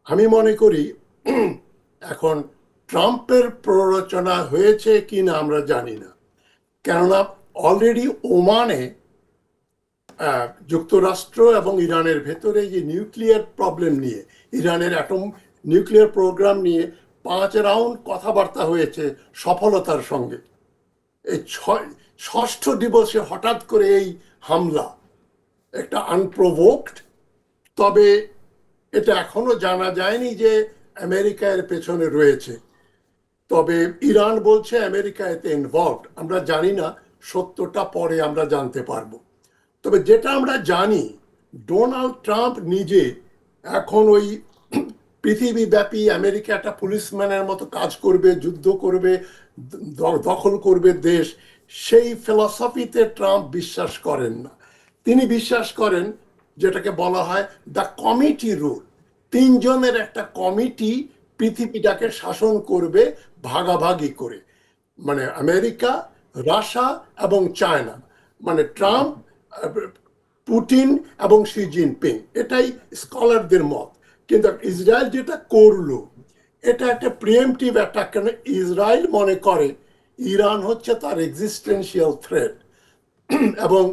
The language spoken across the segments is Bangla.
আমি মনে করি এখন ট্রাম্পের প্ররোচনা হয়েছে কিনা আমরা জানি না। কেননা অলরেডি ওমানে যুক্তরাষ্ট্র এবং ইরানের ভেতরে যে নিউক্লিয়ার প্রবলেম নিয়ে, ইরানের অ্যাটম নিউক্লিয়ার প্রোগ্রাম নিয়ে 5 রাউন্ড কথাবার্তা হয়েছে সফলতার সঙ্গে। এই ষষ্ঠ দিবসে হঠাৎ করে এই হামলা, একটা আনপ্রোভোকড। তবে এটা এখনো জানা যায়নি যে আমেরিকা এর পেছনে রয়েছে। তবে ইরান বলছে আমেরিকা এতে ইনভলভড। আমরা জানি না, সত্যটা পরে আমরা জানতে পারবো। তবে যেটা আমরা জানি, ডোনাল্ড ট্রাম্প নিজে এখন ওই পৃথিবীব্যাপী আমেরিকা একটা পুলিশম্যানের মতো কাজ করবে, যুদ্ধ করবে, দখল করবে দেশ, সেই ফিলসফিতে ট্রাম্প বিশ্বাস করেন না। তিনি বিশ্বাস করেন যেটাকে বলা হয় দ্য কমিটি রুল। 3 জনের একটা কমিটি পৃথিবীটাকে শাসন করবে ভাগাভাগি করে, মানে আমেরিকা, রাশিয়া এবং চায়না, মানে ট্রাম্প, পুতিন এবং শি জিনপিং। এটাই স্কলারদের মত। কিন্তু ইসরায়েল যেটা করলো, এটা একটা প্রিএমটিভ অ্যাটাক। কেন ইসরায়েল মনে করে ইরান হচ্ছে তার এক্সিস্টেন্সিয়াল থ্রেট। এবং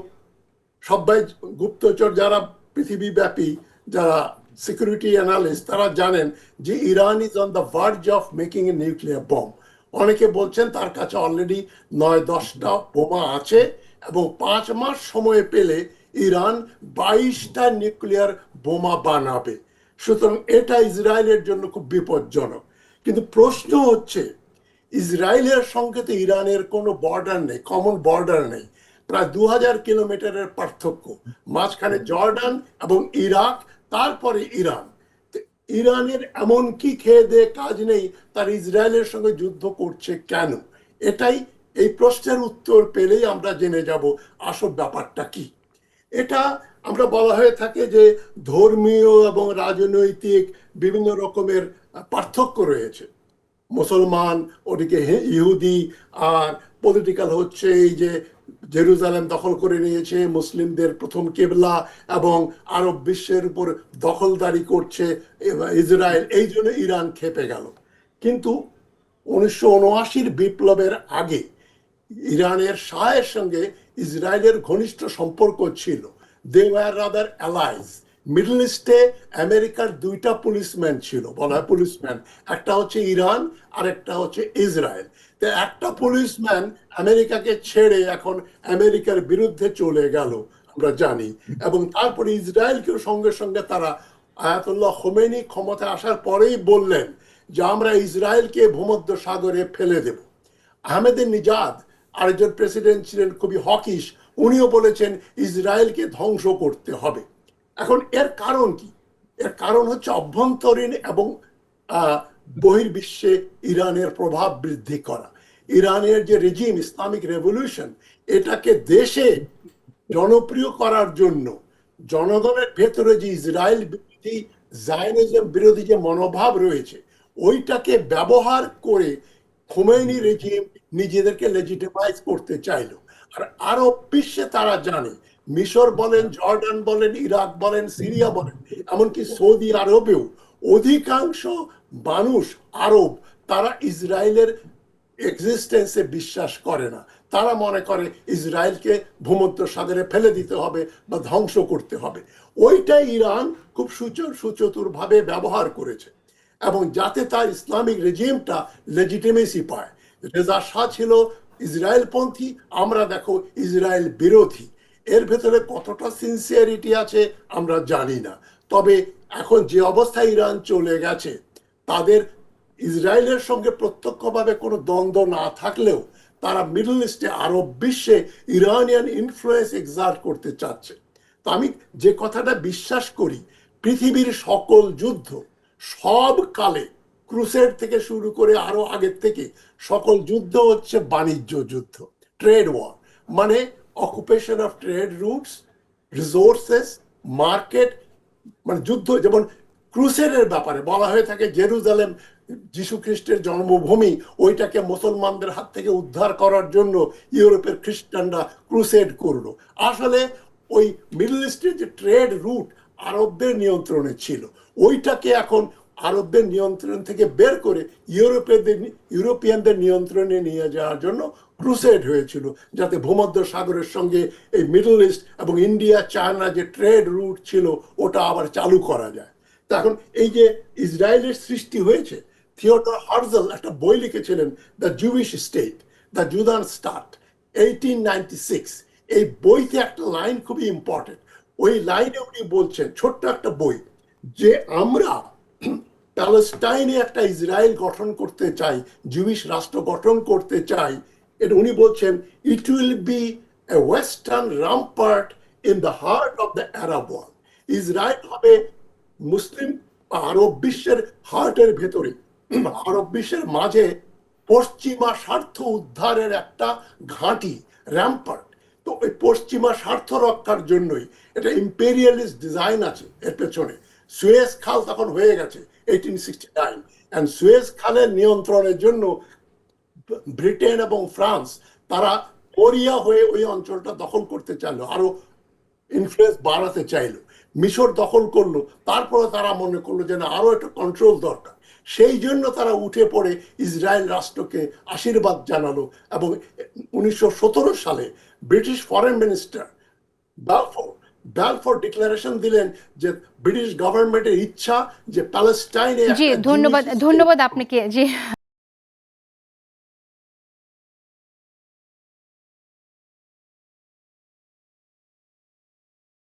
সবাই, গুপ্তচর যারা পৃথিবীব্যাপী, যারা সিকিউরিটি অ্যানালিস্ট, তারা জানেন যে Iran is on the verge of making A nuclear bomb. অনেকে বলছেন তার কাছে অলরেডি 9-10টা বোমা আছে, এবং 5 মাস সময় পেলে ইরান 22টা নিউক্লিয়ার বোমা বানাবে। সুতরাং এটা ইসরায়েলের জন্য খুব বিপজ্জনক। কিন্তু প্রশ্ন হচ্ছে, ইসরায়েলের সঙ্গে তো ইরানের কোনো বর্ডার নেই, কমন বর্ডার নেই। প্রায় 2000 কিলোমিটারের পার্থক্য, মাঝখানে জর্ডান এবং ইরাক, তারপরে ইরান। ইরানের এমন কি খেয়ে দিয়ে কাজ নেই, তার ইসরায়েলের সঙ্গে যুদ্ধ করছে কেন? এটাই, এই প্রশ্নের উত্তর পেলেই আমরা জেনে যাব আসল ব্যাপারটা কি। এটা আমরা বলা হয়ে থাকে যে ধর্মীয় এবং রাজনৈতিক বিভিন্ন রকমের পার্থক্য রয়েছে। মুসলমান, ওদিকে ইহুদি, আর পলিটিক্যাল হচ্ছে এই যে জেরুজালেম দখল করে নিয়েছে, মুসলিমদের প্রথম কেবলা, এবং আরব বিশ্বের উপর দখলদারি করছে ইসরায়েল। এই জন্য ইরান খেপে গেল। কিন্তু 1979-র বিপ্লবের আগে ইরানের শাহের সঙ্গে ইসরায়েলের ঘনিষ্ঠ সম্পর্ক ছিল। They were rather allies. Middle ইস্টে আমেরিকার 2টা পুলিশম্যান ছিল, বলা হয় পুলিশম্যান। একটা হচ্ছে ইরান, আর একটা হচ্ছে ইসরায়েল। তো একটা পুলিশম্যান আমেরিকাকে ছেড়ে এখন আমেরিকার বিরুদ্ধে চলে গেল, আমরা জানি। এবং তারপরে ইসরায়েলকেও সঙ্গে সঙ্গে তারা, আয়াতুল্লাহ খোমেনি ক্ষমতায় আসার পরেই বললেন যে আমরা ইসরায়েলকে ভূমধ্য সাগরে ফেলে দেব। আহমেদ নিজাদ আরেকজন প্রেসিডেন্ট ছিলেন, খুবই হকিশ, উনিও বলেছেন ইসরায়েলকে ধ্বংস করতে হবে। এখন এর কারণ কি? এর কারণ হচ্ছে অভ্যন্তরীণ এবং বহির্বিশ্বে ইরানের প্রভাব বৃদ্ধি করা। ইরানের যে রেজিম, ইসলামিক রেভলিউশন, এটাকে দেশে জনপ্রিয় করার জন্য জনগণের ভেতরে যে ইসরায়েল বিরোধী, জায়নিজম বিরোধী যে মনোভাব রয়েছে, ওইটাকে ব্যবহার করে খোমেনি রেজিম নিজেদেরকে লেজিটিমাইজ করতে চাইল। আর আরব বিশ্বে তারা জানে, মিশর বলেন, জর্ডান বলেন, ইরাক বলেন, সিরিয়া বলেন, এমনকি সৌদি আরবেও অধিকাংশ মানুষ, আরব, তারা ইসরায়েলের এক্সিস্টেন্সে বিশ্বাস করে না। তারা মনে করে ইসরায়েলকে ভূমধ্য সাগরে ফেলে দিতে হবে বা ধ্বংস করতে হবে। ওইটাই ইরান খুব সুচতুর ভাবে ব্যবহার করেছে, এবং যাতে তার ইসলামিক রেজিমটা লেজিটিমেসি পায়। রেজা শাহ ছিল ইসরায়েলপন্থী, আমরা দেখো ইসরায়েল বিরোধী। এর ভেতরে কতটা সিনসিয়ারিটি আছে আমরা জানি না। তবে এখন যে অবস্থায় ইরান চলে গেছে, তাদের ইসরায়েলের সঙ্গে প্রত্যক্ষভাবে কোনো দ্বন্দ্ব না থাকলেও তারা মিডল ইস্টে, আরব বিশ্বে ইরানিয়ান ইনফ্লুয়েন্স এক্সার্ট করতে চাচ্ছে। তো আমি যে কথাটা বিশ্বাস করি, পৃথিবীর সকল যুদ্ধ সব কালে, ক্রুসেড থেকে শুরু করে আরো আগের থেকে, সকল যুদ্ধ হচ্ছে বাণিজ্য যুদ্ধ, ট্রেড ওয়ার। মানে occupation of trade roots, resources, market, মানে যুদ্ধ। যেমন ক্রুসেডের ব্যাপারে বলা হয়ে থাকে জেরুজালেম যিশু খ্রিস্টের জন্মভূমি, ওইটাকে মুসলমানদের হাত থেকে উদ্ধার করার জন্য ইউরোপের খ্রিস্টানরা ক্রুসেড করলো। আসলে ওই মিডল ইস্টের যে ট্রেড রুট আরবদের নিয়ন্ত্রণে ছিল, ওইটাকে এখন আরবদের নিয়ন্ত্রণ থেকে বের করে ইউরোপিয়ানদের নিয়ন্ত্রণে নিয়ে যাওয়ার জন্য ক্রুসেড হয়েছিল, যাতে ভূমধ্য সাগরের সঙ্গে এই মিডল ইস্ট এবং ইন্ডিয়া চায়না যে ট্রেড রুট ছিল ওটা আবার চালু করা যায়। তা এখন এই যে ইসরায়েলের সৃষ্টি হয়েছে, থিওডর হার্জেল একটা বই লিখেছিলেন, the Jewish state, the Judenstaat, 1896। এই বইতে একটা লাইন খুবই ইম্পর্টেন্ট। ওই লাইনে উনি বলছেন, ছোট্ট একটা বই, যে আমরা প্যালেস্টাইনে একটা ইসরায়েল গঠন করতে চাই, জুইশ রাষ্ট্র গঠন করতে চাই। এটা উনি বলছেন, it will be a western rampart in the heart of the Arab world. Israel হবে মুসলিম আরব বিশ্বের হার্টের ভেতরে, আরব বিশ্বের মাঝে পশ্চিমা স্বার্থ উদ্ধারের একটা ঘাঁটি, র্যাম্পার্ট। তো ওই পশ্চিমা স্বার্থ রক্ষার জন্যই এটা ইম্পেরিয়ালিস্ট ডিজাইন আছে এর পেছনে। সুয়েজ খাল তখন হয়ে গেছে 1869, এন্ড সুয়েজ খালের নিয়ন্ত্রণের জন্য ব্রিটেন এবং ফ্রান্স তারা মরিয়া হয়ে ওই অঞ্চলটা দখল করতে চাইলো, আরো ইনফ্লুয়েন্স বাড়াতে চাইলো। মিশর দখল করলো, তারপরে তারা মনে করলো যে না, আরো একটা কন্ট্রোল দরকার। সেই জন্য তারা উঠে পড়ে ইসরায়েল রাষ্ট্রকে আশীর্বাদ জানালো, এবং 1917 সালে British foreign minister Balfour declaration দিলেন যে ব্রিটিশ গভর্নমেন্টের ইচ্ছা যে প্যালেস্টাইনে জি, একটা ধন্যবাদ জিউইশ ধন্যবাদ স্টেট। আপনাকে। জি।